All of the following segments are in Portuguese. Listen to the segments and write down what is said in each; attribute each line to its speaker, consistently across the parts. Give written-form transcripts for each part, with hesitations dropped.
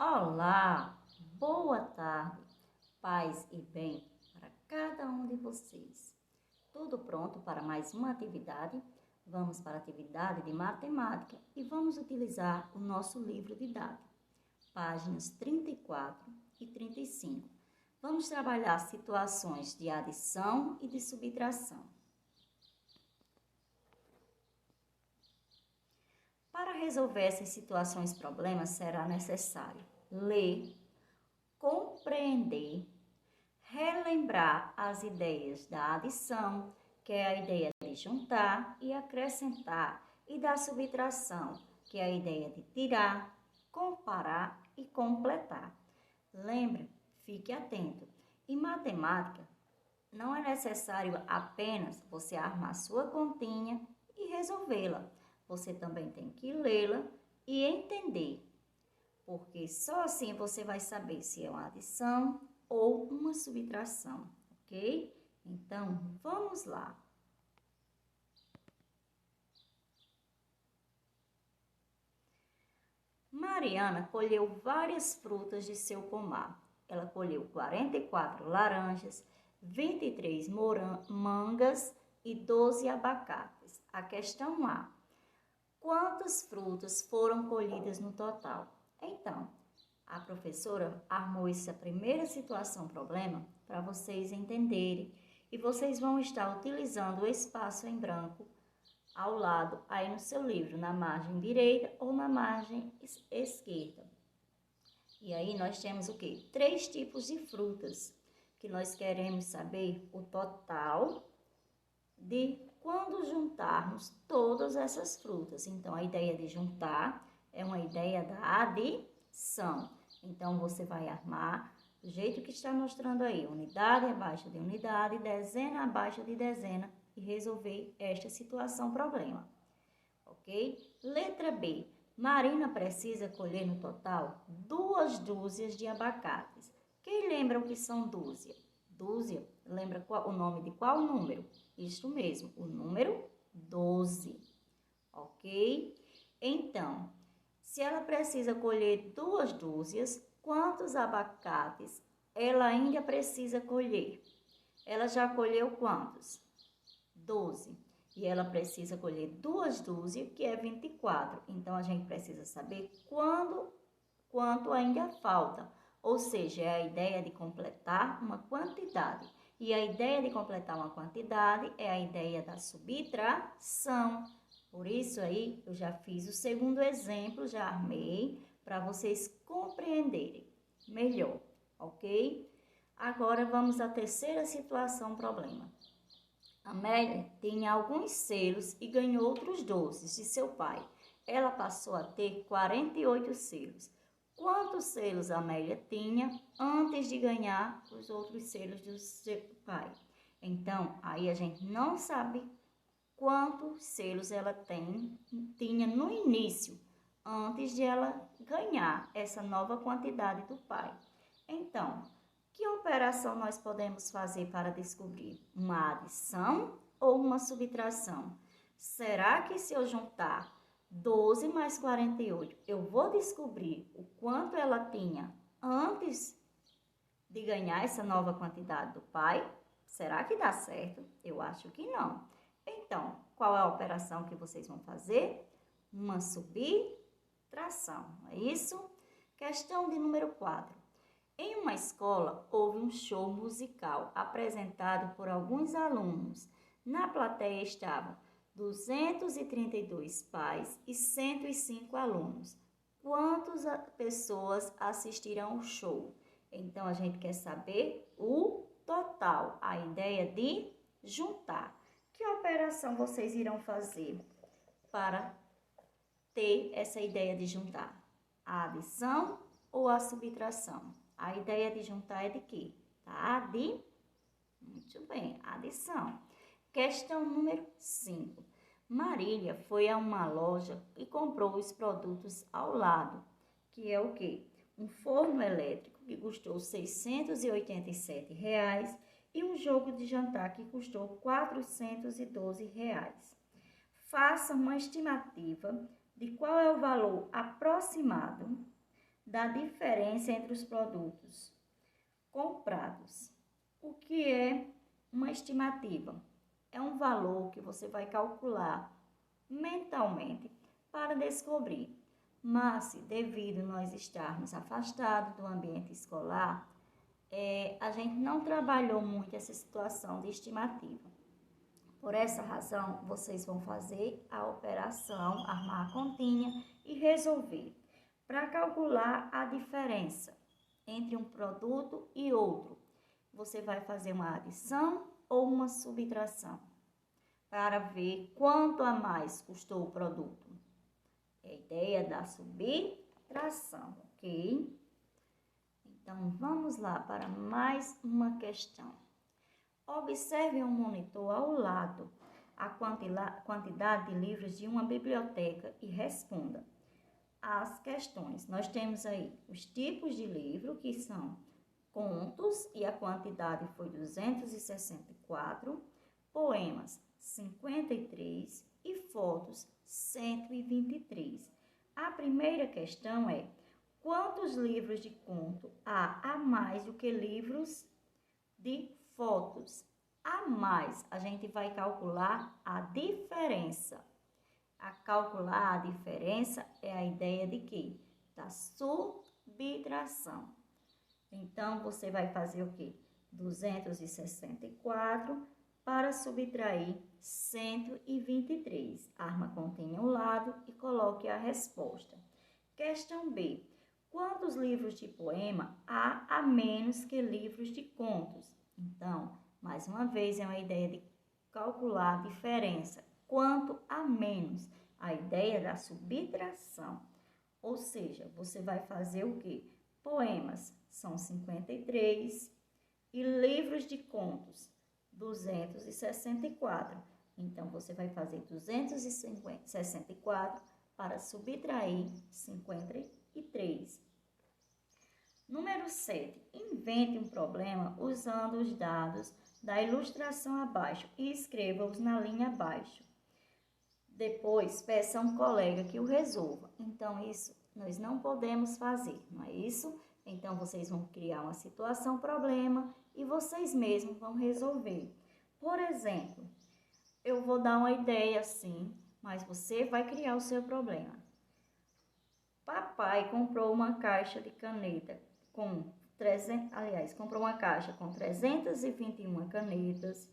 Speaker 1: Olá, boa tarde, paz e bem para cada um de vocês. Tudo pronto para mais uma atividade? Vamos para a atividade de matemática e vamos utilizar o nosso livro didático, páginas 34 e 35. Vamos trabalhar situações de adição e de subtração. Para resolver essas situações e problemas, será necessário ler, compreender, relembrar as ideias da adição, que é a ideia de juntar e acrescentar, e da subtração, que é a ideia de tirar, comparar e completar. Lembre, fique atento. Em matemática, não é necessário apenas você armar sua continha e resolvê-la. Você também tem que lê-la e entender, porque só assim você vai saber se é uma adição ou uma subtração, ok? Então, vamos lá. Mariana colheu várias frutas de seu pomar. Ela colheu 44 laranjas, 23 mangas e 12 abacates. A questão A: quantas frutas foram colhidas no total? Então, a professora armou essa primeira situação problema para vocês entenderem e vocês vão estar utilizando o espaço em branco ao lado aí no seu livro, na margem direita ou na margem esquerda. E aí nós temos o quê? 3 tipos de frutas que nós queremos saber o total de quando juntarmos todas essas frutas. Então, a ideia de juntar é uma ideia da adição. Então, você vai armar do jeito que está mostrando aí, unidade abaixo de unidade, dezena abaixo de dezena e resolver esta situação problema, ok? Letra B. Marina precisa colher no total 2 dúzias de abacates. Quem lembra o que são dúzia? Dúzia, lembra o nome de qual número? Isso mesmo, o número 12, ok? Então, se ela precisa colher 2 dúzias, quantos abacates ela ainda precisa colher? Ela já colheu quantos? 12. E ela precisa colher 2 dúzias, que é 24. Então, a gente precisa saber quanto ainda falta. Ou seja, é a ideia de completar uma quantidade. E a ideia de completar uma quantidade é a ideia da subtração. Por isso aí, eu já fiz o segundo exemplo, já armei, para vocês compreenderem melhor, ok? Agora, vamos à terceira situação, problema. Amélia tinha alguns selos e ganhou outros doces de seu pai. Ela passou a ter 48 selos. Quantos selos a Amélia tinha antes de ganhar os outros selos do seu pai? Então, aí a gente não sabe quantos selos ela tinha no início, antes de ela ganhar essa nova quantidade do pai. Então, que operação nós podemos fazer para descobrir? Uma adição ou uma subtração? Será que se eu juntar 12 mais 48, eu vou descobrir o quanto ela tinha antes de ganhar essa nova quantidade do pai? Será que dá certo? Eu acho que não. Então, qual é a operação que vocês vão fazer? Uma subtração, não é isso? Questão de número 4. Em uma escola, houve um show musical apresentado por alguns alunos. Na plateia estavam 232 pais e 105 alunos. Quantas pessoas assistiram ao show? Então, a gente quer saber o total, a ideia de juntar. Que operação vocês irão fazer para ter essa ideia de juntar? A adição ou a subtração? A ideia de juntar é de quê? Tá? Muito bem, adição. Questão número 5. Marília foi a uma loja e comprou os produtos ao lado, que é o quê? Um forno elétrico que custou R$ 687 e um jogo de jantar que custou R$ 412. Faça uma estimativa de qual é o valor aproximado da diferença entre os produtos comprados. O que é uma estimativa? É um valor que você vai calcular mentalmente para descobrir. Mas, devido nós estarmos afastados do ambiente escolar, a gente não trabalhou muito essa situação de estimativa. Por essa razão, vocês vão fazer a operação, armar a continha e resolver. Para calcular a diferença entre um produto e outro, você vai fazer uma adição ou uma subtração para ver quanto a mais custou o produto. É a ideia da subtração, ok? Então, vamos lá para mais uma questão. Observe um monitor ao lado a quantidade de livros de uma biblioteca e responda as questões. Nós temos aí os tipos de livro, que são contos, e a quantidade foi 264, poemas 53 e fotos 123. A primeira questão é: quantos livros de conto há a mais do que livros de fotos? A mais, a gente vai calcular a diferença. A calcular a diferença é a ideia de quê? Da subtração. Então, você vai fazer o quê? 264 para subtrair 123. Arma a continha ao lado e coloque a resposta. Questão B. Quantos livros de poema há a menos que livros de contos? Então, mais uma vez, é uma ideia de calcular a diferença. Quanto a menos? A ideia da subtração. Ou seja, você vai fazer o quê? Poemas são 53 e livros de contos 264. Então, você vai fazer 264 para subtrair 53. Número 7. Invente um problema usando os dados da ilustração abaixo e escreva-os na linha abaixo. Depois, peça a um colega que o resolva. Então, isso nós não podemos fazer, não é isso? Então, vocês vão criar uma situação, problema, e vocês mesmos vão resolver. Por exemplo, eu vou dar uma ideia assim, mas você vai criar o seu problema. Papai comprou uma caixa de caneta com 300, comprou uma caixa com 321 canetas,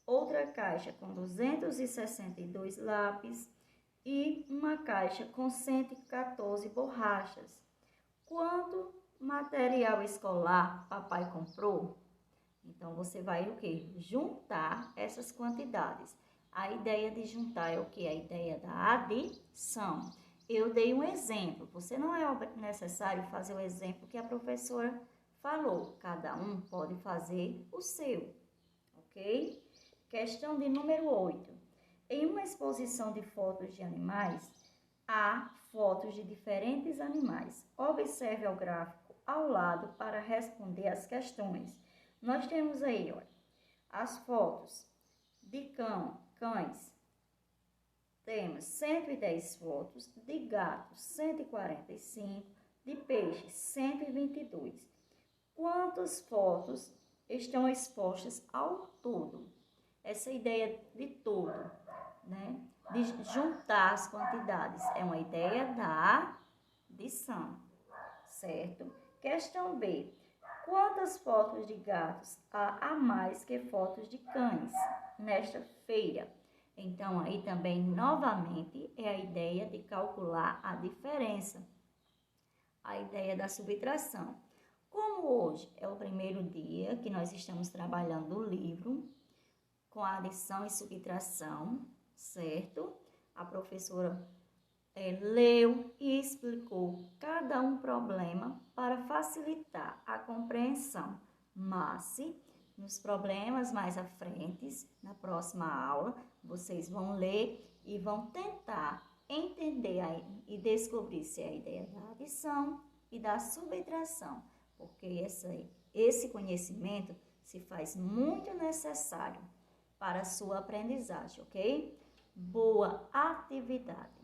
Speaker 1: outra caixa com 262 lápis e uma caixa com 114 borrachas. Quanto material escolar papai comprou? Então, você vai o quê? Juntar essas quantidades. A ideia de juntar é o quê? A ideia da adição. Eu dei um exemplo. Você não é necessário fazer o exemplo que a professora falou. Cada um pode fazer o seu, ok? Questão de número 8. Em uma exposição de fotos de animais, há fotos de diferentes animais. Observe o gráfico ao lado para responder as questões. Nós temos aí, olha, as fotos de cães. Temos 110 fotos, de gatos 145, de peixes 122. Quantas fotos estão expostas ao todo? Essa ideia de todo, né? De juntar as quantidades, é uma ideia da adição, certo? Questão B. Quantas fotos de gatos há a mais que fotos de cães nesta feira? Então, aí também, novamente, é a ideia de calcular a diferença, a ideia da subtração. Como hoje é o primeiro dia que nós estamos trabalhando o livro com a adição e subtração, certo? A professora leu e explicou cada um problema para facilitar a compreensão, mas nos problemas mais à frente, na próxima aula, vocês vão ler e vão tentar entender e descobrir se é a ideia da adição e da subtração, porque esse conhecimento se faz muito necessário para a sua aprendizagem, ok? Boa atividade!